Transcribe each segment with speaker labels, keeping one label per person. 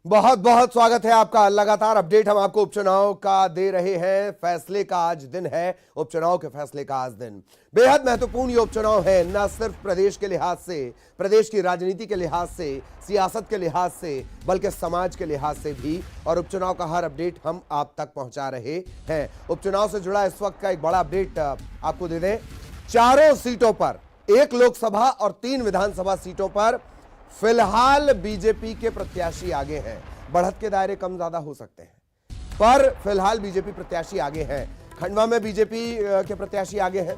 Speaker 1: बहुत बहुत स्वागत है आपका। लगातार अपडेट हम आपको उपचुनाव का दे रहे हैं। फैसले का आज दिन है, उपचुनाव के फैसले का आज दिन। बेहद महत्वपूर्ण ये उपचुनाव है, न सिर्फ प्रदेश के लिहाज से, प्रदेश की राजनीति के लिहाज से, सियासत के लिहाज से, बल्कि समाज के लिहाज से भी। और उपचुनाव का हर अपडेट हम आप तक पहुंचा रहे हैं। उपचुनाव से जुड़ा इस वक्त का एक बड़ा अपडेट आपको दे दें। चारों सीटों पर, 1 लोकसभा और 3 विधानसभा सीटों पर फिलहाल बीजेपी के प्रत्याशी आगे हैं। बढ़त के दायरे कम ज्यादा हो सकते हैं, पर फिलहाल बीजेपी प्रत्याशी आगे हैं। खंडवा में बीजेपी के प्रत्याशी आगे हैं,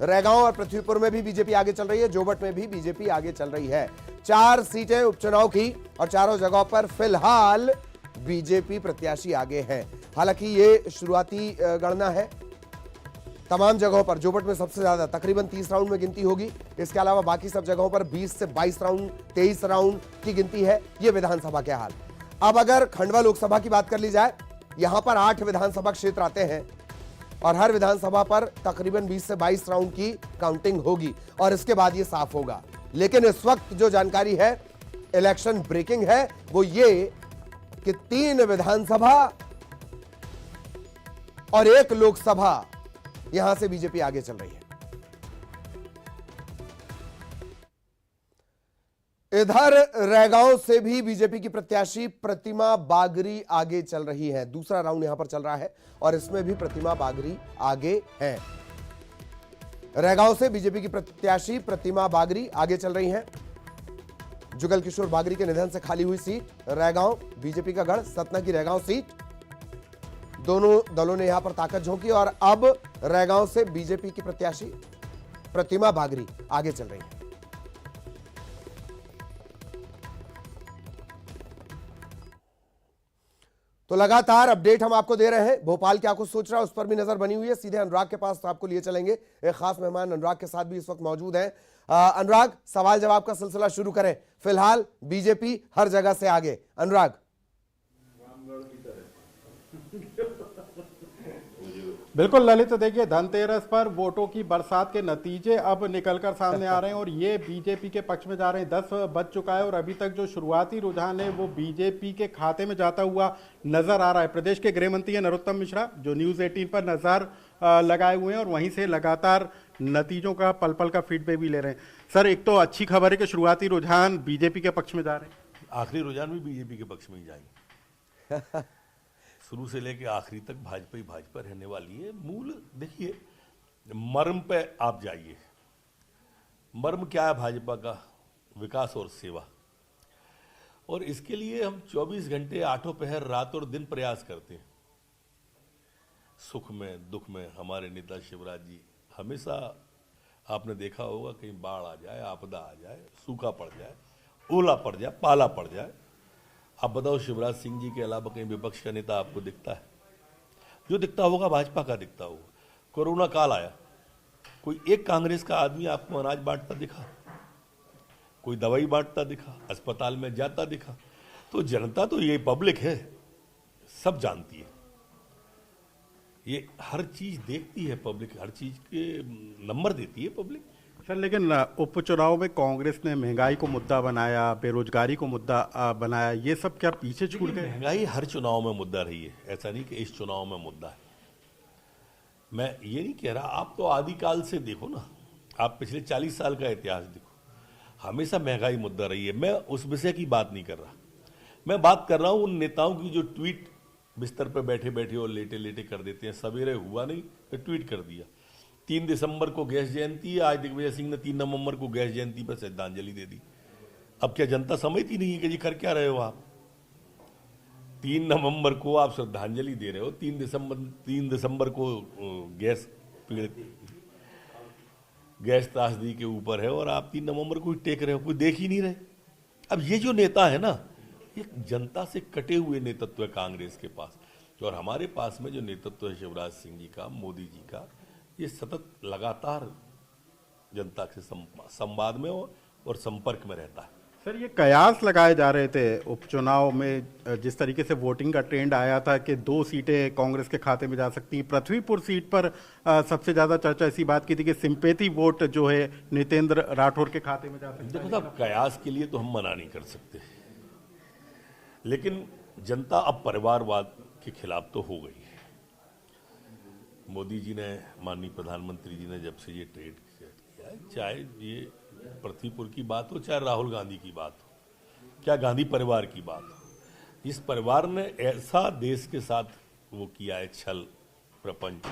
Speaker 1: रैगांव और पृथ्वीपुर में भी बीजेपी आगे चल रही है, जोबट में भी बीजेपी आगे चल रही है। 4 सीटें उपचुनाव की और चारों जगहों पर फिलहाल बीजेपी प्रत्याशी आगे हैं। हालांकि ये शुरुआती गणना है। तमाम जगहों पर जोबट में सबसे ज्यादा तकरीबन 30 राउंड में गिनती होगी। इसके अलावा बाकी सब जगहों पर 20 से 22 राउंड, 23 राउंड की गिनती है। ये विधानसभा के हाल। अब अगर खंडवा लोकसभा की बात कर ली जाए, यहां पर 8 विधानसभा क्षेत्र आते हैं और हर विधानसभा पर तकरीबन 20 से 22 राउंड की काउंटिंग होगी और इसके बाद ये साफ होगा। लेकिन इस वक्त जो जानकारी है, इलेक्शन ब्रेकिंग है, वो ये कि 3 विधानसभा और 1 लोकसभा, यहां से बीजेपी आगे चल रही है। इधर रैगांव से भी बीजेपी की प्रत्याशी प्रतिमा बागरी आगे चल रही है। दूसरा राउंड यहां पर चल रहा है और इसमें भी प्रतिमा बागरी आगे है। रैगांव से बीजेपी की प्रत्याशी प्रतिमा बागरी आगे चल रही हैं। जुगल किशोर बागरी के निधन से खाली हुई सीट रैगांव, बीजेपी का गढ़ सतना की रैगांव सीट। दोनों दलों ने यहां पर ताकत झोंकी और अब रैगांव से बीजेपी की प्रत्याशी प्रतिमा बागरी आगे चल रही है। तो लगातार अपडेट हम आपको दे रहे हैं। भोपाल क्या कुछ सोच रहा है उस पर भी नजर बनी हुई है। सीधे अनुराग के पास तो आपको लिए चलेंगे। एक खास मेहमान अनुराग के साथ भी इस वक्त मौजूद हैं। अनुराग, सवाल जवाब का सिलसिला शुरू करें। फिलहाल बीजेपी हर जगह से आगे। अनुराग,
Speaker 2: बिल्कुल ललित, देखिए धनतेरस पर वोटों की बरसात के नतीजे अब निकलकर सामने आ रहे हैं और ये बीजेपी के पक्ष में जा रहे हैं। 10 बज चुका है और अभी तक जो शुरुआती रुझान है वो बीजेपी के खाते में जाता हुआ नजर आ रहा है। प्रदेश के गृह मंत्री नरोत्तम मिश्रा जो न्यूज़ 18 पर नजर लगाए हुए हैं और वहीं से लगातार नतीजों का पल पल का फीडबैक भी ले रहे हैं। सर, एक तो अच्छी खबर है कि शुरुआती रुझान बीजेपी के पक्ष में जा रहे हैं,
Speaker 3: आखिरी रुझान भी बीजेपी के पक्ष में ही जाएंगे। शुरू से लेकर आखिरी तक भाजपा ही भाजपा रहने वाली है। मूल देखिए, मर्म पे आप जाइए। मर्म क्या है भाजपा का? विकास और सेवा। और इसके लिए हम 24 घंटे, आठों पहर, रात और दिन प्रयास करते हैं। सुख में दुख में हमारे नेता शिवराज जी हमेशा, आपने देखा होगा, कहीं बाढ़ आ जाए, आपदा आ जाए, सूखा पड़ जाए, ओला पड़ जाए, पाला पड़ जाए, आप बताओ शिवराज सिंह जी के अलावा कहीं विपक्ष का नेता आपको दिखता है? जो दिखता होगा भाजपा का दिखता होगा। कोरोना काल आया, कोई एक कांग्रेस का आदमी आपको अनाज बांटता दिखा? कोई दवाई बांटता दिखा? अस्पताल में जाता दिखा? तो जनता तो ये पब्लिक है, सब जानती है, ये हर चीज देखती है पब्लिक, हर चीज के नंबर देती है पब्लिक।
Speaker 2: सर लेकिन उपचुनाव में कांग्रेस ने महंगाई को मुद्दा बनाया, बेरोजगारी को मुद्दा बनाया, ये सब क्या पीछे छूट गए?
Speaker 3: महंगाई हर चुनाव में मुद्दा रही है, ऐसा नहीं कि इस चुनाव में मुद्दा है। मैं ये नहीं कह रहा, आप तो आदिकाल से देखो ना, आप पिछले 40 साल का इतिहास देखो, हमेशा महंगाई मुद्दा रही है। मैं उस विषय की बात नहीं कर रहा, मैं बात कर रहा हूं उन नेताओं की जो ट्वीट बिस्तर पर बैठे बैठे और लेटे लेटे कर देते हैं। सवेरे हुआ नहीं तो ट्वीट कर दिया। 3 दिसंबर को गैस जयंती है, आज दिग्विजय सिंह ने 3 नवंबर को गैस जयंती पर श्रद्धांजलि दे दी। अब क्या जनता समझती नहीं है कि जी कर क्या रहे हो आप? 3 नवंबर को आप श्रद्धांजलि दे रहे हो, 3 दिसंबर को गैस त्रासदी के ऊपर है और आप 3 नवंबर को ही टेक रहे हो, कोई देख ही नहीं रहे। अब ये जो नेता है ना, ये जनता से कटे हुए नेतृत्व है कांग्रेस के पास। और हमारे पास में जो नेतृत्व है शिवराज सिंह जी का, मोदी जी का, ये सतत लगातार जनता से संवाद में और संपर्क में रहता है।
Speaker 2: सर, ये कयास लगाए जा रहे थे उपचुनाव में, जिस तरीके से वोटिंग का ट्रेंड आया था कि 2 सीटें कांग्रेस के खाते में जा सकती हैं। पृथ्वीपुर सीट पर सबसे ज्यादा चर्चा इसी बात की थी कि सिंपैथी वोट जो है नितेंद्र राठौर के खाते में जा सकता है।
Speaker 3: देखो साहब, कयास के लिए तो हम मना नहीं कर सकते। लेकिन जनता अब परिवारवाद के खिलाफ तो हो गई है। मोदी जी ने, माननीय प्रधानमंत्री जी ने जब से ये ट्रेड किया है, चाहे ये पृथ्वीपुर की बात हो, चाहे राहुल गांधी की बात हो, क्या गांधी परिवार की बात हो, इस परिवार ने ऐसा देश के साथ वो किया है छल प्रपंच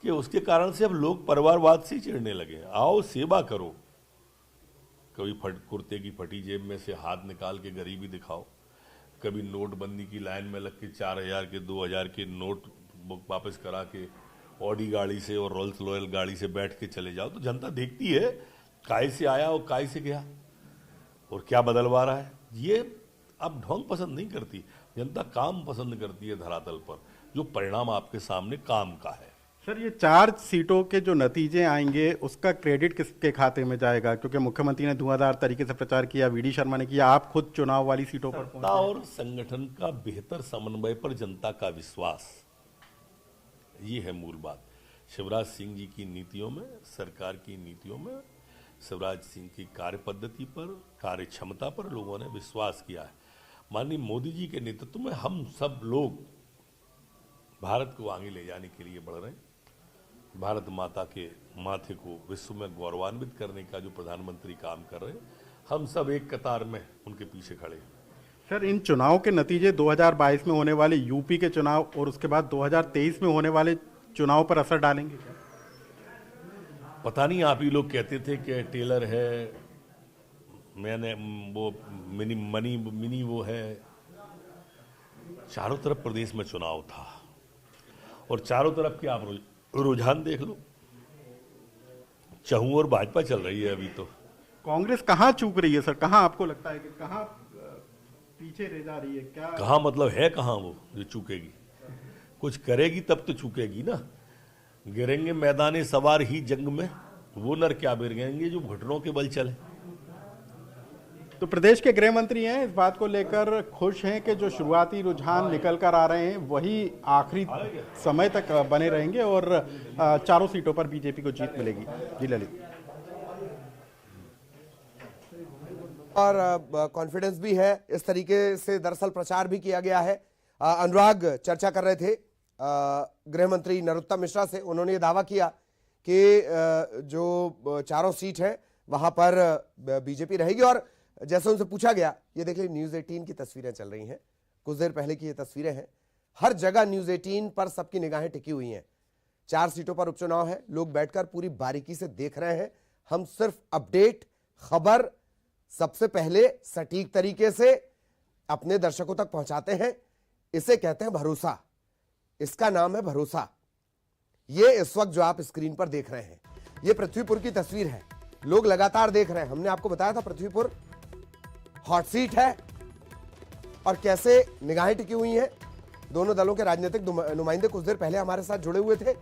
Speaker 3: कि उसके कारण से अब लोग परिवारवाद से ही चिढ़ने लगे। आओ सेवा करो, कभी कुर्ते की फटी जेब में से हाथ निकाल के गरीबी दिखाओ, कभी नोटबंदी की लाइन में लग के 4000 के 2000 के नोट वापस करा के ऑडी गाड़ी से और रोल्स रॉयल गाड़ी से बैठ के चले जाओ, तो जनता देखती है काय से आया और काय से गया और क्या बदलवा रहा है। ये अब ढोंग पसंद नहीं करती जनता, काम पसंद करती है धरातल पर, जो परिणाम आपके सामने काम का है।
Speaker 2: सर, ये 4 सीटों के जो नतीजे आएंगे उसका क्रेडिट किसके खाते में जाएगा? क्योंकि मुख्यमंत्री ने धुआंधार तरीके से प्रचार किया, वीडी शर्मा ने किया, आप खुद चुनाव वाली सीटों पर
Speaker 3: सत्ता और संगठन का बेहतर समन्वय पर जनता का विश्वास, ये है मूल बात। शिवराज सिंह जी की नीतियों में, सरकार की नीतियों में, शिवराज सिंह की कार्य पद्धति पर, कार्य क्षमता पर लोगों ने विश्वास किया है। माननीय मोदी जी के नेतृत्व में हम सब लोग भारत को आगे ले जाने के लिए बढ़ रहे हैं। भारत माता के माथे को विश्व में गौरवान्वित करने का जो प्रधानमंत्री काम कर रहे हैं, हम सब एक कतार में उनके पीछे खड़े हैं।
Speaker 2: सर, इन चुनाव के नतीजे 2022 में होने वाले यूपी के चुनाव और उसके बाद 2023 में होने वाले चुनाव पर असर डालेंगे क्या?
Speaker 3: पता नहीं, आप ही लोग कहते थे कि टेलर है, मैंने वो मिनी वो है। चारों तरफ प्रदेश में चुनाव था और चारों तरफ के आप रुझान देख लो, चहु और भाजपा चल रही है अभी तो।
Speaker 2: कांग्रेस कहाँ चूक रही है सर? कहाँ आपको लगता है कि कहाँ पीछे रह जा रही है? क्या
Speaker 3: कहाँ मतलब है कहाँ वो जो चूकेगी? कुछ करेगी तब तो चूकेगी ना। गिरेंगे मैदाने सवार ही जंग में, वो नर क्या गिरेंगे जो घुटनों के बल चले।
Speaker 2: तो प्रदेश के गृह मंत्री हैं, इस बात को लेकर खुश हैं कि जो शुरुआती रुझान निकल कर आ रहे हैं वही आखिरी समय तक बने रहेंगे और चारों सीटों पर बीजेपी को जीत मिलेगी। जी ललित।
Speaker 1: और कॉन्फिडेंस भी है, इस तरीके से दरअसल प्रचार भी किया गया है। अनुराग चर्चा कर रहे थे गृह मंत्री नरोत्तम मिश्रा से, उन्होंने ये दावा किया कि जो चारों सीट है वहां पर बीजेपी रहेगी। और जैसे उनसे पूछा गया, ये देखिए न्यूज 18 की तस्वीरें चल रही हैं, कुछ देर पहले की ये तस्वीरें हैं, हर जगह न्यूज 18 पर सबकी निगाहें टिकी हुई हैं। 4 सीटों पर उपचुनाव है, लोग बैठकर पूरी बारीकी से देख रहे हैं। हम सिर्फ अपडेट, खबर सबसे पहले सटीक तरीके से अपने दर्शकों तक पहुंचाते हैं। इसे कहते हैं भरोसा, इसका नाम है भरोसा। ये इस वक्त जो आप स्क्रीन पर देख रहे हैं, ये पृथ्वीपुर की तस्वीर है। लोग लगातार देख रहे हैं। हमने आपको बताया था पृथ्वीपुर हॉट सीट है और कैसे निगाहें टिकी हुई हैं। दोनों दलों के राजनीतिक नुमाइंदे कुछ देर पहले हमारे साथ जुड़े हुए थे,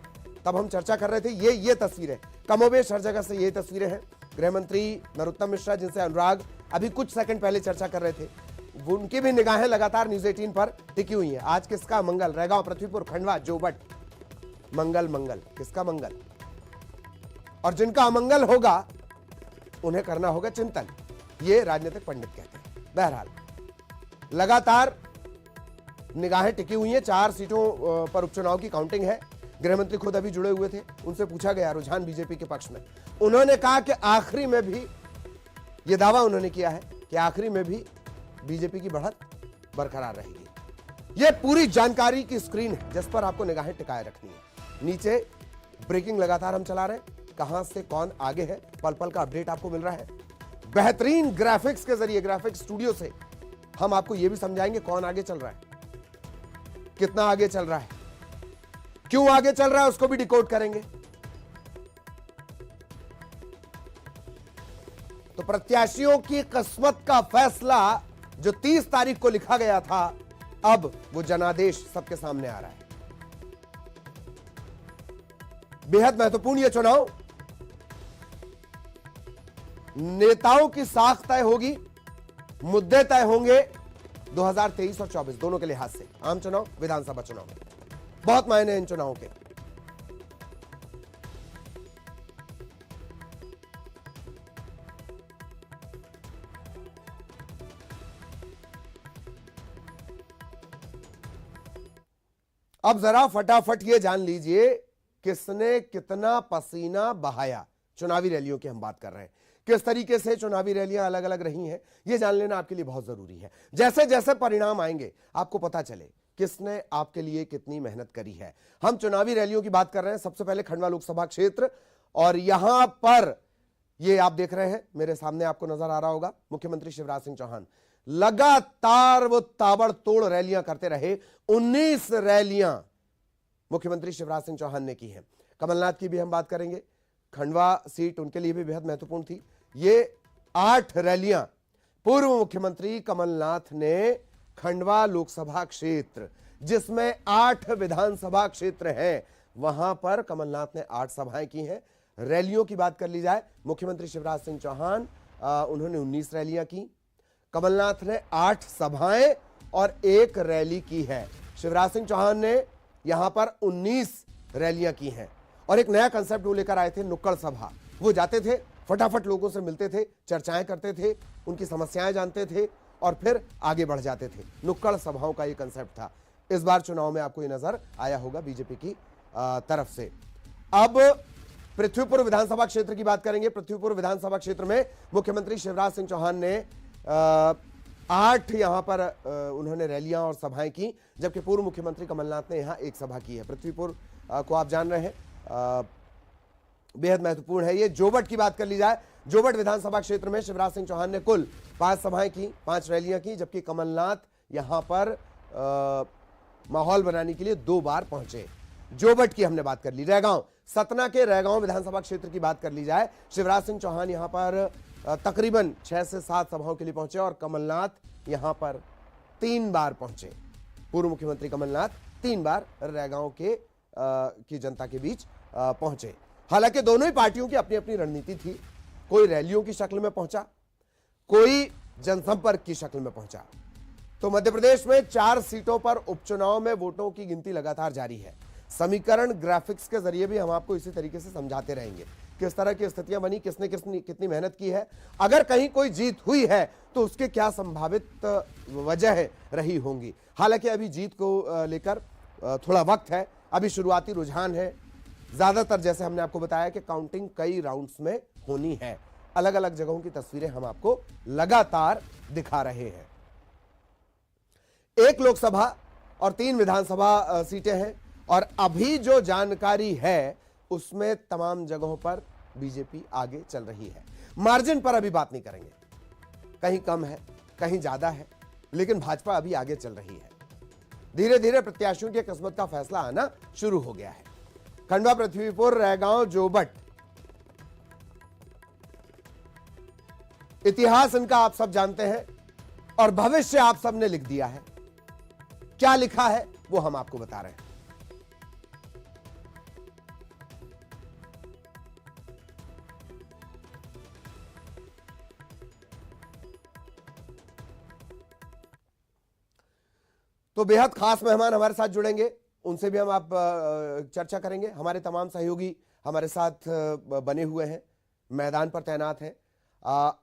Speaker 1: तब हम चर्चा कर रहे थे। ये तस्वीरें कमोबेश हर जगह से ये तस्वीरें हैं। गृह मंत्री नरोत्तम मिश्रा, जिनसे अनुराग अभी कुछ सेकंड पहले चर्चा कर रहे थे, उनकी भी निगाहें लगातार न्यूज 18 पर टिकी हुई हैं। आज किसका मंगल? रैगांव, पृथ्वीपुर, खंडवा, जोबट, मंगल मंगल, किसका मंगल? और जिनका अमंगल होगा उन्हें करना होगा चिंतन, ये राजनीतिक पंडित कहते हैं। बहरहाल लगातार निगाहें टिकी हुई हैं। 4 सीटों पर उपचुनाव की काउंटिंग है। गृह मंत्री खुद अभी जुड़े हुए थे, उनसे पूछा गया रुझान बीजेपी के पक्ष में। उन्होंने कहा कि आखिरी में भी, यह दावा उन्होंने किया है कि आखिरी में भी बीजेपी की बढ़त बरकरार रहेगी। यह पूरी जानकारी की स्क्रीन है जिस पर आपको निगाहें टिकाए रखनी है। नीचे ब्रेकिंग लगातार हम चला रहे हैं, कहां से कौन आगे है, पल पल का अपडेट आपको मिल रहा है। बेहतरीन ग्राफिक्स के जरिए, ग्राफिक्स स्टूडियो से हम आपको यह भी समझाएंगे कौन आगे चल रहा है, कितना आगे चल रहा है, क्यों आगे चल रहा है, उसको भी डिकोड करेंगे। तो प्रत्याशियों की किस्मत का फैसला जो 30 तारीख को लिखा गया था, अब वो जनादेश सबके सामने आ रहा है। बेहद महत्वपूर्ण यह चुनाव, नेताओं की साख तय होगी, मुद्दे तय होंगे 2023 और 24 दोनों के लिहाज से। आम चुनाव, विधानसभा चुनाव, बहुत मायने हैं इन चुनावों के। अब जरा फटाफट ये जान लीजिए किसने कितना पसीना बहाया। चुनावी रैलियों की हम बात कर रहे हैं, किस तरीके से चुनावी रैलियां अलग अलग रही हैं, यह जान लेना आपके लिए बहुत जरूरी है। जैसे जैसे परिणाम आएंगे आपको पता चले किसने आपके लिए कितनी मेहनत करी है। हम चुनावी रैलियों की बात कर रहे हैं। सबसे पहले खंडवा लोकसभा क्षेत्र, और यहां पर ये आप देख रहे हैं, मेरे सामने आपको नजर आ रहा होगा, मुख्यमंत्री शिवराज सिंह चौहान लगातार वो ताबड़तोड़ रैलियां करते रहे। 19 रैलियां मुख्यमंत्री शिवराज सिंह चौहान ने की हैं। कमलनाथ की भी हम बात करेंगे, खंडवा सीट उनके लिए भी बेहद महत्वपूर्ण थी। ये 8 रैलियां पूर्व मुख्यमंत्री कमलनाथ ने खंडवा लोकसभा क्षेत्र, जिसमें 8 विधानसभा क्षेत्र हैं, वहां पर कमलनाथ ने 8 सभाएं की हैं। रैलियों की बात कर ली जाए, मुख्यमंत्री शिवराज सिंह चौहान उन्होंने 19 रैलियां की, कमलनाथ ने 8 सभाएं और 1 रैली की है। शिवराज सिंह चौहान ने यहां पर 19 रैलियां की हैं। और एक नया कंसेप्ट वो लेकर आए थे, नुक्कड़ सभा। वो जाते थे, फटाफट लोगों से मिलते थे, चर्चाएं करते थे, उनकी समस्याएं जानते थे और फिर आगे बढ़ जाते थे। नुक्कड़ सभाओं का ये कंसेप्ट था। इस बार चुनाव में आपको ये नजर आया होगा बीजेपी की तरफ से। अब पृथ्वीपुर विधानसभा क्षेत्र की बात करेंगे। पृथ्वीपुर विधानसभा क्षेत्र में मुख्यमंत्री शिवराज सिंह चौहान ने 8 यहां पर उन्होंने रैलियां और सभाएं की, जबकि पूर्व मुख्यमंत्री कमलनाथ ने यहां 1 सभा की है। पृथ्वीपुर को आप जान रहे हैं, बेहद महत्वपूर्ण है ये। जोबट की बात कर ली जाए, जोबट विधानसभा क्षेत्र में शिवराज सिंह चौहान ने कुल 5 सभाएं की, 5 रैलियां की, जबकि कमलनाथ यहां पर माहौल बनाने के लिए 2 बार पहुंचे। जोबट की हमने बात कर ली। रैगांव, सतना के रैगांव विधानसभा क्षेत्र की बात कर ली जाए, शिवराज सिंह चौहान यहां पर तकरीबन 6 से 7 सभाओं के लिए पहुंचे और कमलनाथ यहां पर 3 बार पहुंचे। पूर्व मुख्यमंत्री कमलनाथ 3 बार रैगांव के की जनता के बीच पहुंचे। हालांकि दोनों ही पार्टियों की अपनी अपनी रणनीति थी। कोई रैलियों की शक्ल में पहुंचा, कोई जनसंपर्क की शक्ल में पहुंचा। तो मध्य प्रदेश में 4 सीटों पर उपचुनाव में वोटों की गिनती लगातार जारी है। समीकरण ग्राफिक्स के जरिए भी हम आपको इसी तरीके से समझाते रहेंगे किस तरह की स्थितियां बनी, किसने कितनी मेहनत की है, अगर कहीं कोई जीत हुई है तो उसके क्या संभावित वजह रही होंगी। हालांकि अभी जीत को लेकर थोड़ा वक्त है, अभी शुरुआती रुझान है। ज्यादातर जैसे हमने आपको बताया कि काउंटिंग कई राउंड्स में होनी है। अलग अलग जगहों की तस्वीरें हम आपको लगातार दिखा रहे हैं। 1 लोकसभा और 3 विधानसभा सीटें हैं और अभी जो जानकारी है उसमें तमाम जगहों पर बीजेपी आगे चल रही है। मार्जिन पर अभी बात नहीं करेंगे, कहीं कम है, कहीं ज्यादा है, लेकिन भाजपा अभी आगे चल रही है। धीरे धीरे प्रत्याशियों की किस्मत का फैसला आना शुरू हो गया है। खंडवा, पृथ्वीपुर, रैगांव, जोबट, इतिहास इनका आप सब जानते हैं और भविष्य आप सब ने लिख दिया है। क्या लिखा है वो हम आपको बता रहे हैं। तो बेहद खास मेहमान हमारे साथ जुड़ेंगे, उनसे भी हम आप चर्चा करेंगे। हमारे तमाम सहयोगी हमारे साथ बने हुए हैं, मैदान पर तैनात हैं।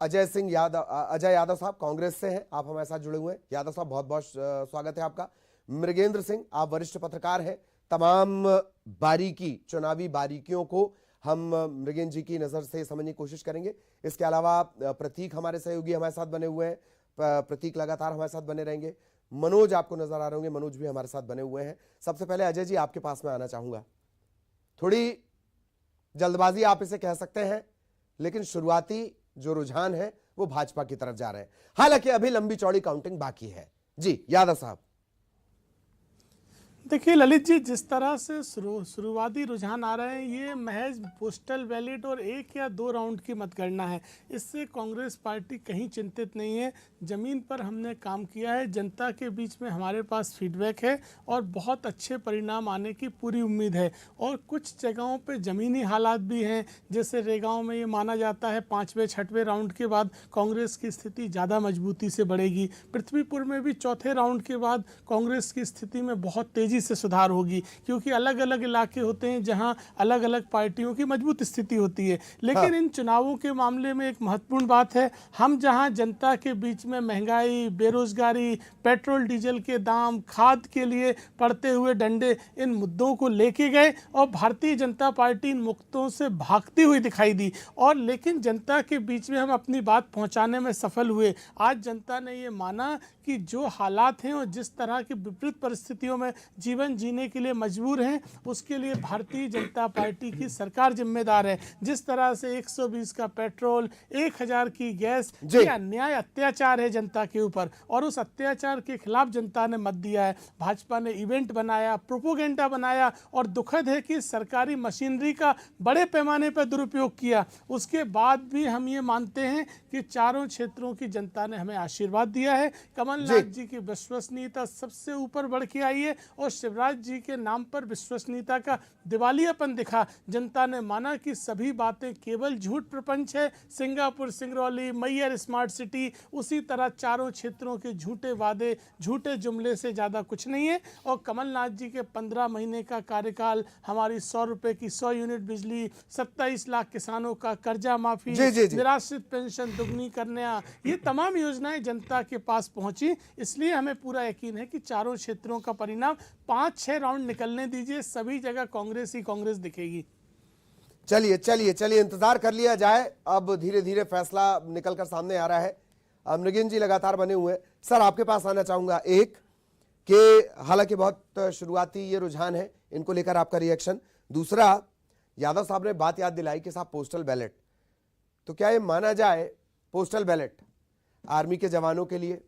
Speaker 1: अजय यादव साहब कांग्रेस से हैं, आप हमारे साथ जुड़े हुए हैं। यादव साहब बहुत बहुत स्वागत है आपका। मृगेंद्र सिंह, आप वरिष्ठ पत्रकार हैं। तमाम बारीकी, चुनावी बारीकियों को हम मृगेंद्र जी की नजर से समझने की कोशिश करेंगे। इसके अलावा प्रतीक हमारे सहयोगी हमारे साथ बने हुए हैं, प्रतीक लगातार हमारे साथ बने रहेंगे। मनोज आपको नजर आ रहे होंगे, मनोज भी हमारे साथ बने हुए हैं। सबसे पहले अजय जी आपके पास में आना चाहूंगा। थोड़ी जल्दबाजी आप इसे कह सकते हैं, लेकिन शुरुआती जो रुझान है वो भाजपा की तरफ जा रहे हैं। हालांकि अभी लंबी चौड़ी काउंटिंग बाकी है। जी यादव साहब।
Speaker 4: देखिए ललित जी, जिस तरह से शुरुआती रुझान आ रहे हैं, ये महज पोस्टल बैलेट और 1 या 2 राउंड की मतगणना है। इससे कांग्रेस पार्टी कहीं चिंतित नहीं है। ज़मीन पर हमने काम किया है, जनता के बीच में हमारे पास फीडबैक है और बहुत अच्छे परिणाम आने की पूरी उम्मीद है। और कुछ जगहों पे ज़मीनी हालात भी हैं, जैसे रेगांव में ये माना जाता है 5वें 6वें राउंड के बाद कांग्रेस की स्थिति ज़्यादा मजबूती से बढ़ेगी। पृथ्वीपुर में भी 4थे राउंड के बाद कांग्रेस की स्थिति में बहुत तेज़ी से सुधार होगी, क्योंकि अलग अलग इलाके होते हैं जहां अलग अलग पार्टियों की मजबूत स्थिति होती है। लेकिन इन चुनावों के मामले में एक महत्वपूर्ण बात है, हम जहां जनता के बीच में महंगाई, बेरोजगारी, पेट्रोल डीजल के दाम, खाद के लिए पड़ते हुए डंडे, इन मुद्दों को लेके गए और भारतीय जनता पार्टी इन मुद्दों से भागती हुई दिखाई दी, और लेकिन जनता के बीच में हम अपनी बात पहुंचाने में सफल हुए। आज जनता ने ये माना कि जो हालात हैं और जिस तरह की विपरीत परिस्थितियों में जीवन जीने के लिए मजबूर हैं, उसके लिए भारतीय जनता पार्टी की सरकार जिम्मेदार है। जिस तरह से 120 का पेट्रोल, 1000 की गैस, ये अन्याय, अत्याचार है जनता के ऊपर, और उस अत्याचार के खिलाफ जनता ने मत दिया है। भाजपा ने इवेंट बनाया, प्रोपोगेंडा बनाया, और दुखद है कि सरकारी मशीनरी का बड़े पैमाने पर दुरुपयोग किया। उसके बाद भी हम ये मानते हैं कि चारों क्षेत्रों की जनता ने हमें आशीर्वाद दिया है। कमलनाथ जी की विश्वसनीयता सबसे ऊपर बढ़ के आई है, और शिवराज जी के नाम पर विश्वसनीयता का दिवालियापन दिखा। जनता ने माना कि सभी बातें केवल झूठ प्रपंच है। Singapore, Singrauli, Maihar smart city, उसी तरह चारों क्षेत्रों के झूठे वादे, झूठे जुमले से ज़्यादा कुछ नहीं है। और कमलनाथ जी के 15 महीने का कार्यकाल, हमारी 100 रुपये की 100 यूनिट बिजली, 27 लाख किसानों का कर्जा माफी, निराश्रित पेंशन दुगनी करना, ये तमाम योजनाएं जनता के पास पहुंची। इसलिए हमें पूरा यकीन है कि चारों क्षेत्रों का परिणाम 5-6 राउंड निकलने दीजिए, सभी जगह कांग्रेस ही कांग्रेस दिखेगी।
Speaker 1: चलिए चलिए चलिए, इंतजार कर लिया जाए। अब धीरे धीरे फैसला निकलकर सामने आ रहा है। नगीन जी लगातार बने हुए हैं। सर, आपके पास आना चाहूंगा। एक कि हालांकि बहुत शुरुआती ये रुझान है, इनको लेकर आपका रिएक्शन। दूसरा, यादव साहब ने बात याद दिलाई कि साहब पोस्टल बैलेट, तो क्या ये माना जाए पोस्टल बैलेट आर्मी के जवानों के लिए,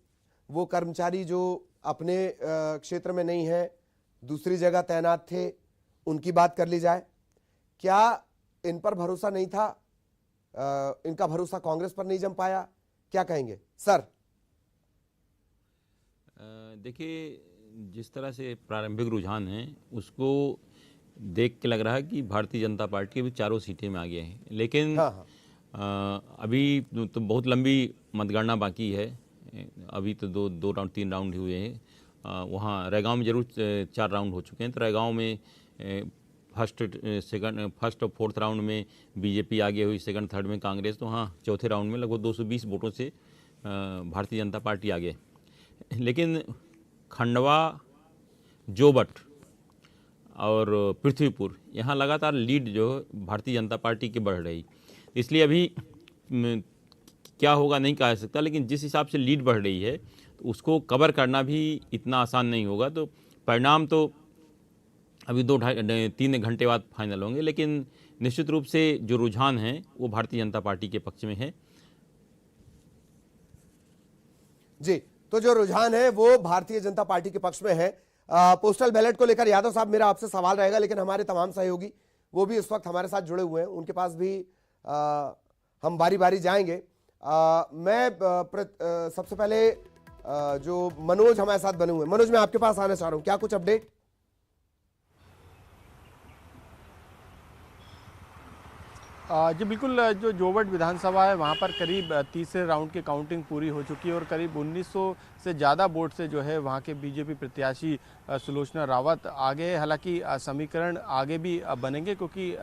Speaker 1: वो कर्मचारी जो अपने क्षेत्र में नहीं है, दूसरी जगह तैनात थे, उनकी बात कर ली जाए? क्या इन पर भरोसा नहीं था? इनका भरोसा कांग्रेस पर नहीं जम पाया? क्या कहेंगे सर?
Speaker 5: देखिए, जिस तरह से प्रारंभिक रुझान है उसको देख के लग रहा है कि भारतीय जनता पार्टी भी चारों सीटें में आ गए हैं, लेकिन अभी तो बहुत लंबी मतगणना बाकी है। अभी तो दो राउंड 3 राउंड हुए हैं। वहाँ रैगांव में जरूर 4 राउंड हो चुके हैं। तो रैगांव में फर्स्ट और फोर्थ राउंड में बीजेपी आगे हुई, सेकंड थर्ड में कांग्रेस, तो हाँ चौथे राउंड में लगभग 220 वोटों से भारतीय जनता पार्टी आगे। लेकिन खंडवा, जोबट और पृथ्वीपुर, यहाँ लगातार लीड जो भारतीय जनता पार्टी की बढ़ रही। इसलिए अभी क्या होगा नहीं कहा जा सकता, लेकिन जिस हिसाब से लीड बढ़ रही है तो उसको कवर करना भी इतना आसान नहीं होगा। तो परिणाम तो अभी 2-3 घंटे बाद फाइनल होंगे, लेकिन निश्चित रूप से जो रुझान है वो भारतीय जनता पार्टी के पक्ष में है।
Speaker 1: जी, तो जो रुझान है वो भारतीय जनता पार्टी के पक्ष में है। पोस्टल बैलेट को लेकर यादव साहब, मेरा आपसे सवाल रहेगा, लेकिन हमारे तमाम सहयोगी वो भी इस वक्त हमारे साथ जुड़े हुए हैं, उनके पास भी हम बारी बारी जाएंगे। मैं सबसे पहले जो मनोज हमारे साथ बने हुए हैं, मनोज मैं आपके पास आना चाह रहा हूं, क्या कुछ अपडेट?
Speaker 6: जी बिल्कुल, जो जोबट विधानसभा है वहाँ पर करीब तीसरे राउंड की काउंटिंग पूरी हो चुकी है और करीब 1900 से ज़्यादा वोट से जो है वहाँ के बीजेपी प्रत्याशी सुलोचना रावत आगे। हालांकि समीकरण आगे भी बनेंगे, क्योंकि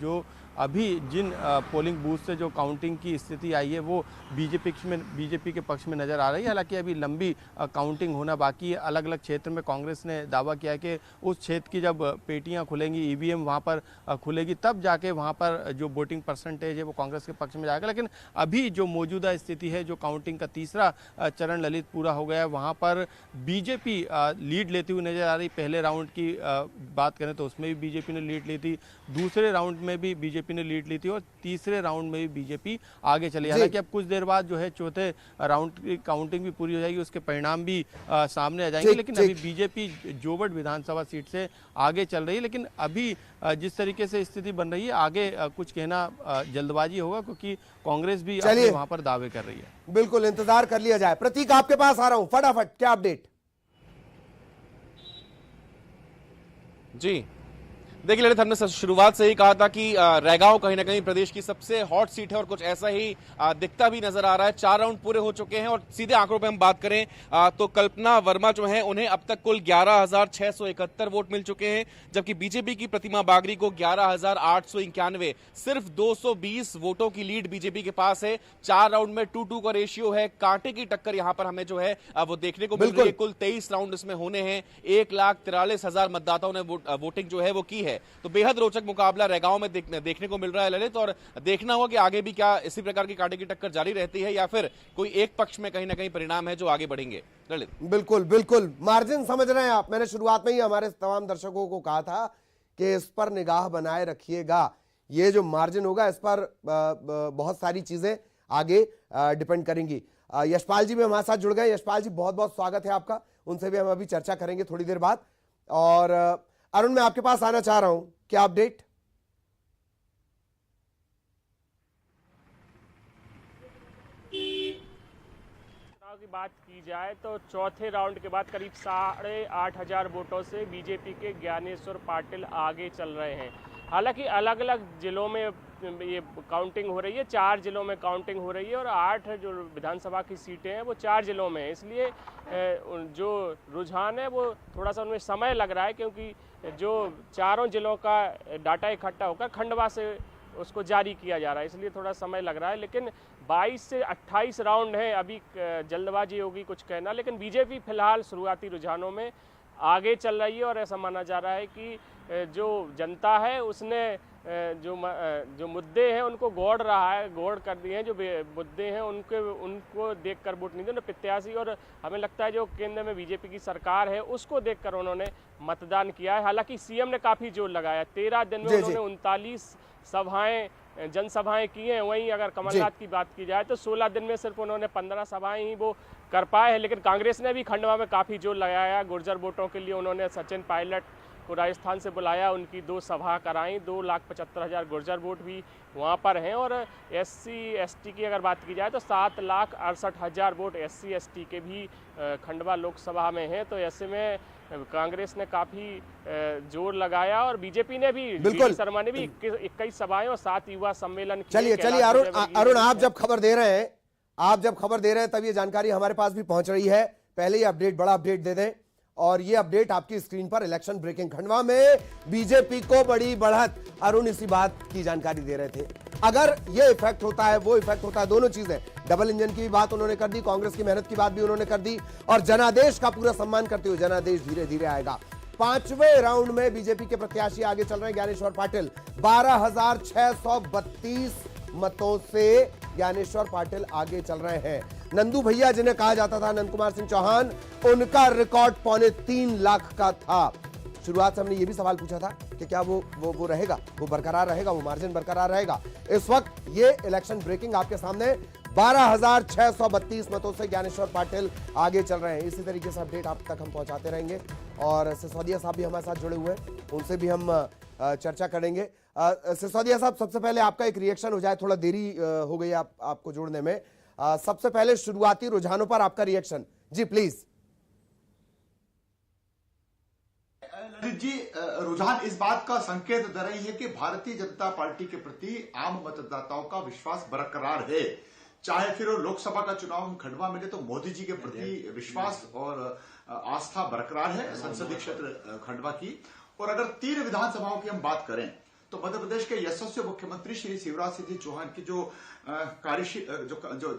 Speaker 6: जो अभी जिन पोलिंग बूथ से जो काउंटिंग की स्थिति आई है वो बीजेपी के पक्ष में नज़र आ रही है। हालांकि अभी लंबी काउंटिंग होना बाकी है। अलग अलग क्षेत्र में कांग्रेस ने दावा किया है कि उस क्षेत्र की जब पेटियां खुलेंगी, ईवीएम वहां पर खुलेगी, तब जाके वहां पर जो वोटिंग परसेंटेज है वो कांग्रेस के पक्ष में जाएगा। लेकिन अभी जो मौजूदा स्थिति है, जो काउंटिंग का तीसरा चरण ललित पूरा हो गया है, वहाँ पर बीजेपी लीड लेती हुई नज़र आ रही। पहले राउंड की बात करें तो उसमें भी बीजेपी ने लीड ली थी, दूसरे राउंड में भी बीजेपी ने लीड ली थी और तीसरे राउंड में भी बीजेपी आगे चली। हालांकि अब कुछ देर बाद जो है चौथे राउंड की काउंटिंग भी पूरी हो जाएगी, उसके परिणाम भी सामने आ जाएंगे। लेकिन अभी बीजेपी जोबट विधानसभा सीट से आगे चल रही है। लेकिन अभी जिस तरीके से स्थिति बन रही है, आगे कुछ कहना जल्दबाजी होगा, क्योंकि कांग्रेस भी अपने वहां पर दावे कर रही है।
Speaker 1: बिल्कुल, इंतजार कर लिया जाए। प्रतीक, आपके पास आ रहा हूं, फटाफट क्या अपडेट?
Speaker 7: जी देखिए ललित, हमने शुरुआत से ही कहा था कि रैगांव कहीं ना कहीं प्रदेश की सबसे हॉट सीट है और कुछ ऐसा ही दिखता भी नजर आ रहा है। 4 राउंड पूरे हो चुके हैं और सीधे आंकड़ों पे हम बात करें तो कल्पना वर्मा जो है उन्हें अब तक कुल 11,671 वोट मिल चुके हैं, जबकि बीजेपी की प्रतिमा बागरी को 11,891, सिर्फ 220 वोटों की लीड बीजेपी के पास है। 4 राउंड में 2-2 का रेशियो है। कांटे की टक्कर यहां पर हमें जो है वो देखने को मिल रही है। कुल 23 राउंड इसमें होने हैं। 1,43,000 मतदाताओं ने वोटिंग जो है वो की है। तो बेहद रोचक मुकाबला रैगांव में देखने को मिल रहा है ललित, और देखना होगा कि आगे भी क्या इसी प्रकार की कांटे की टक्कर जारी रहती है या फिर कोई एक पक्ष में कहीं ना कहीं परिणाम है जो आगे बढ़ेंगे। ललित,
Speaker 1: बिल्कुल बिल्कुल, मार्जिन समझ रहे हैं आप। मैंने शुरुआत में ही हमारे तमाम दर्शकों को कहा था कि इस पर निगाह बनाए रखिएगा। ये जो मार्जिन होगा इस पर बहुत सारी चीजें आगे डिपेंड करेंगी। यशपाल जी भी हमारे साथ जुड़ गए। यशपाल जी, बहुत बहुत स्वागत है आपका। उनसे भी हम अभी चर्चा करेंगे थोड़ी देर बाद। और अरुण, मैं आपके पास आना चाह रहा हूं, क्या अपडेट?
Speaker 8: की बात की जाए तो चौथे राउंड के बाद करीब 8,500 वोटों से बीजेपी के ज्ञानेश्वर पाटिल आगे चल रहे हैं। हालांकि अलग अलग जिलों में ये काउंटिंग हो रही है। 4 जिलों में काउंटिंग हो रही है और 8 जो विधानसभा की सीटें हैं वो 4 जिलों में है। इसलिए जो रुझान है वो थोड़ा सा उनमें समय लग रहा है, क्योंकि जो चारों जिलों का डाटा इकट्ठा होकर खंडवा से उसको जारी किया जा रहा है, इसलिए थोड़ा समय लग रहा है। लेकिन 22 से 28 राउंड है, अभी जल्दबाजी होगी कुछ कहना। लेकिन बीजेपी फिलहाल शुरुआती रुझानों में आगे चल रही है और ऐसा माना जा रहा है कि जो जनता है उसने जो मुद्दे हैं उनको गौड़ कर दिए हैं। जो मुद्दे हैं उनको देखकर वोट नहीं दिया प्रत्याशी, और हमें लगता है जो केंद्र में बीजेपी की सरकार है उसको देखकर उन्होंने मतदान किया है। हालांकि सीएम ने काफ़ी जोर लगाया। 13 दिन में उन्होंने 39 जनसभाएं की हैं। वहीं अगर कमलनाथ की बात की जाए तो 16 दिन में सिर्फ उन्होंने 15 सभाएं ही वो कर पाए हैं। लेकिन कांग्रेस ने भी खंडवा में काफ़ी जोर लगाया। गुर्जर वोटों के लिए उन्होंने सचिन पायलट को राजस्थान से बुलाया, उनकी 2 सभा कराई। 2,75,000 गुर्जर वोट भी वहाँ पर हैं। और SC ST की अगर बात की जाए तो 7,68,000 वोट SC ST के भी खंडवा लोकसभा में हैं। तो ऐसे में कांग्रेस ने काफ़ी जोर लगाया और बीजेपी ने भी, DD शर्मा ने भी 21 सभाएं और 7 युवा सम्मेलन किए।
Speaker 1: चलिए अरुण, आप जब खबर दे रहे हैं तब ये जानकारी हमारे पास भी पहुंच रही है। पहले ये अपडेट, बड़ा अपडेट दे दें। और ये अपडेट आपकी स्क्रीन पर, इलेक्शन ब्रेकिंग खंडवा में बीजेपी को बड़ी बढ़त। अरुण इसी बात की जानकारी दे रहे थे। अगर ये इफेक्ट होता है, वो इफेक्ट होता है, दोनों चीजें, डबल इंजन की भी बात उन्होंने कर दी, कांग्रेस की मेहनत की बात भी उन्होंने कर दी, और जनादेश का पूरा सम्मान करते हुए जनादेश धीरे धीरे आएगा। 5वें राउंड में बीजेपी के प्रत्याशी आगे चल रहे हैं। ज्ञानेश्वर पाटिल 12,632 मतों से ज्ञानेश्वर पाटिल आगे चल रहे हैं। नंदू भैया, जिन्हें कहा जाता था नंद कुमार सिंह चौहान, उनका रिकॉर्ड 3.25 लाख का था। शुरुआत से हमने ये भी सवाल पूछा था कि क्या वो रहेगा, वो बरकरार रहेगा, वो मार्जिन बरकरार रहेगा। इस वक्त ये इलेक्शन ब्रेकिंग आपके सामने, 12,632 मतों से ज्ञानेश्वर पाटिल आगे चल रहे हैं। इसी तरीके से अपडेट आप तक हम पहुंचाते रहेंगे। और सिसोदिया साहब भी हमारे साथ जुड़े हुए हैं, उनसे भी हम चर्चा करेंगे। सिसोदिया साहब, सबसे पहले आपका एक रिएक्शन हो जाए, थोड़ा देरी हो गई आपको जोड़ने में। सबसे पहले शुरुआती रुझानों पर आपका reaction ji, please.
Speaker 9: Lalit ji, रुझान इस बात का संकेत दे रही है कि भारतीय जनता पार्टी के प्रति आम मतदाताओं का विश्वास बरकरार है। चाहे फिर लोकसभा का चुनाव खंडवा मिले तो मोदी जी के प्रति विश्वास और आस्था बरकरार है संसदीय क्षेत्र खंडवा की। और अगर 3 विधानसभाओं की हम बात करें तो मध्य प्रदेश के यशस्वी मुख्यमंत्री श्री शिवराज सिंह चौहान की जो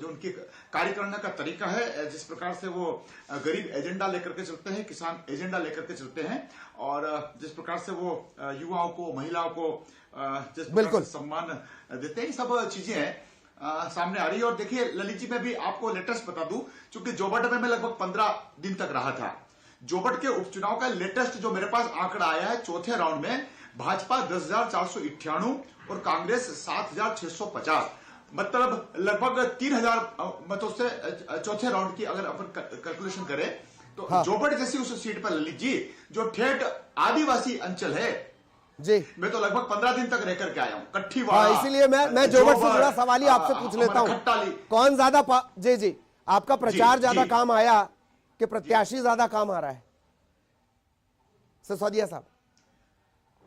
Speaker 9: उनकी कार्य करने का तरीका है, जिस प्रकार से वो गरीब एजेंडा लेकर के चलते हैं, किसान एजेंडा लेकर के चलते हैं, और जिस प्रकार से वो युवाओं को, महिलाओं को जिस प्रकार से सम्मान देते हैं, सब चीजें सामने आ रही है। और देखिए ललित जी, मैं भी आपको लेटेस्ट बता दूं, चूंकि जोबट में मैं लगभग 15 दिन तक रहा था। जोबट के उपचुनाव का लेटेस्ट जो मेरे पास आंकड़ा आया है, चौथे राउंड में भाजपा 10,498 और कांग्रेस 7,650, मतलब लगभग 3,000 मतों से चौथे राउंड की अगर अपन कैलकुलेशन करें तो जोबट जैसी उस सीट पर ललित जी, जो ठेठ आदिवासी अंचल है
Speaker 1: जी,
Speaker 9: मैं तो लगभग 15 दिन तक रह करके आया हूं, कट्ठीवाड़ा।
Speaker 1: इसीलिए मैं जोबट से जुड़ा सवाल ही आपसे पूछ लेता हूं, कौन ज्यादा जी आपका प्रचार ज्यादा काम आया कि प्रत्याशी ज्यादा काम आ रहा है? सिसोदिया साहब,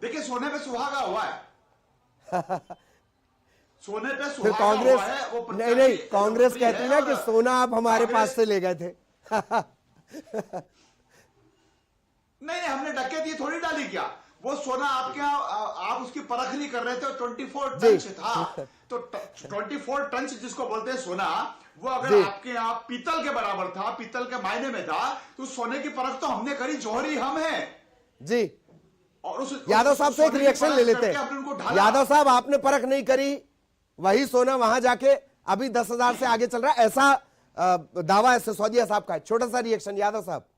Speaker 9: देखिए सोने पे सुहागा हुआ है। सोने पे
Speaker 1: फिर
Speaker 9: सुहागा
Speaker 1: कांग्रेस
Speaker 9: हुआ है, वो
Speaker 1: नहीं कांग्रेस
Speaker 9: लोकप्रिय
Speaker 1: कहती
Speaker 9: है
Speaker 1: ना कि
Speaker 9: और
Speaker 1: सोना आप हमारे
Speaker 9: कांग्रेस-
Speaker 1: पास से ले गए थे।
Speaker 9: नहीं हमने डकैती थोड़ी डाली क्या, वो सोना आपके यहाँ आप उसकी परख नहीं कर रहे थे, 24 टन था। तो 24 टन जिसको बोलते हैं सोना, वो अगर आपके यहाँ पीतल के बराबर था, पीतल के मायने में था, तो सोने की परख तो हमने करी, जौहरी हम हैं
Speaker 1: जी।
Speaker 9: और उस
Speaker 1: यादव साहब से एक रिएक्शन ले लेते हैं। यादव साहब, आपने परख नहीं करी, वही सोना वहां जाके अभी 10,000 से आगे चल रहा है, ऐसा दावा है सिसोदिया साहब का। छोटा सा रिएक्शन यादव साहब।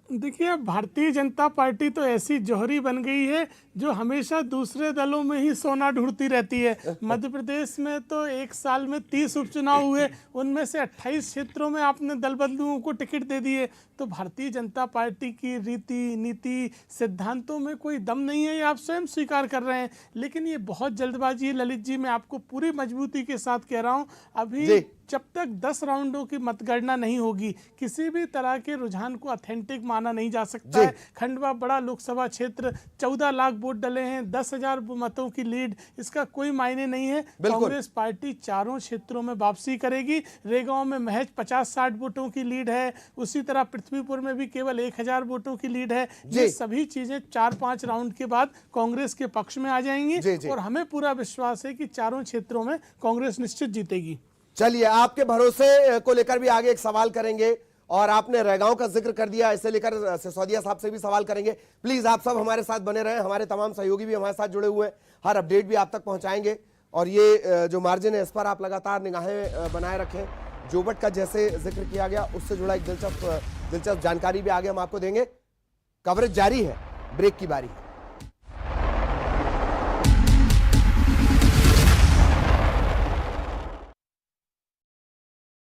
Speaker 4: देखिए, भारतीय जनता पार्टी तो ऐसी जौहरी बन गई है जो हमेशा दूसरे दलों में ही सोना ढूंढती रहती है। मध्य प्रदेश में तो एक साल में 30 उपचुनाव हुए, उनमें से 28 क्षेत्रों में आपने दल बदलुओं को टिकट दे दिए। तो भारतीय जनता पार्टी की रीति नीति सिद्धांतों में कोई दम नहीं है, ये आप स्वयं स्वीकार कर रहे हैं। लेकिन ये बहुत जल्दबाजी है ललित जी, मैं आपको पूरी मजबूती के साथ कह रहा हूँ। अभी जब तक 10 राउंडों की मतगणना नहीं होगी, किसी भी तरह के रुझान को ऑथेंटिक माना नहीं जा सकता है। खंडवा बड़ा लोकसभा क्षेत्र, 14 लाख वोट डले हैं, 10,000 मतों की लीड, इसका कोई मायने नहीं है। कांग्रेस पार्टी चारों क्षेत्रों में वापसी करेगी। रेगांव में महज 50-60 वोटों की लीड है, उसी तरह पृथ्वीपुर में भी केवल 1,000 वोटों की लीड है। ये सभी चीजें 4-5 राउंड के बाद कांग्रेस के पक्ष में आ जाएंगी और हमें पूरा विश्वास है कि चारों क्षेत्रों में कांग्रेस निश्चित जीतेगी।
Speaker 1: चलिए, आपके भरोसे को लेकर भी आगे एक सवाल करेंगे, और आपने रैगांव का जिक्र कर दिया, इसे लेकर सिसोदिया साहब से भी सवाल करेंगे। प्लीज आप सब हमारे साथ बने रहें, हमारे तमाम सहयोगी भी हमारे साथ जुड़े हुए हैं, हर अपडेट भी आप तक पहुंचाएंगे। और ये जो मार्जिन है, इस पर आप लगातार निगाहें बनाए रखें। जोबट का जैसे जिक्र किया गया, उससे जुड़ा एक दिलचस्प जानकारी भी आगे हम आपको देंगे। कवरेज जारी है, ब्रेक की बारी है।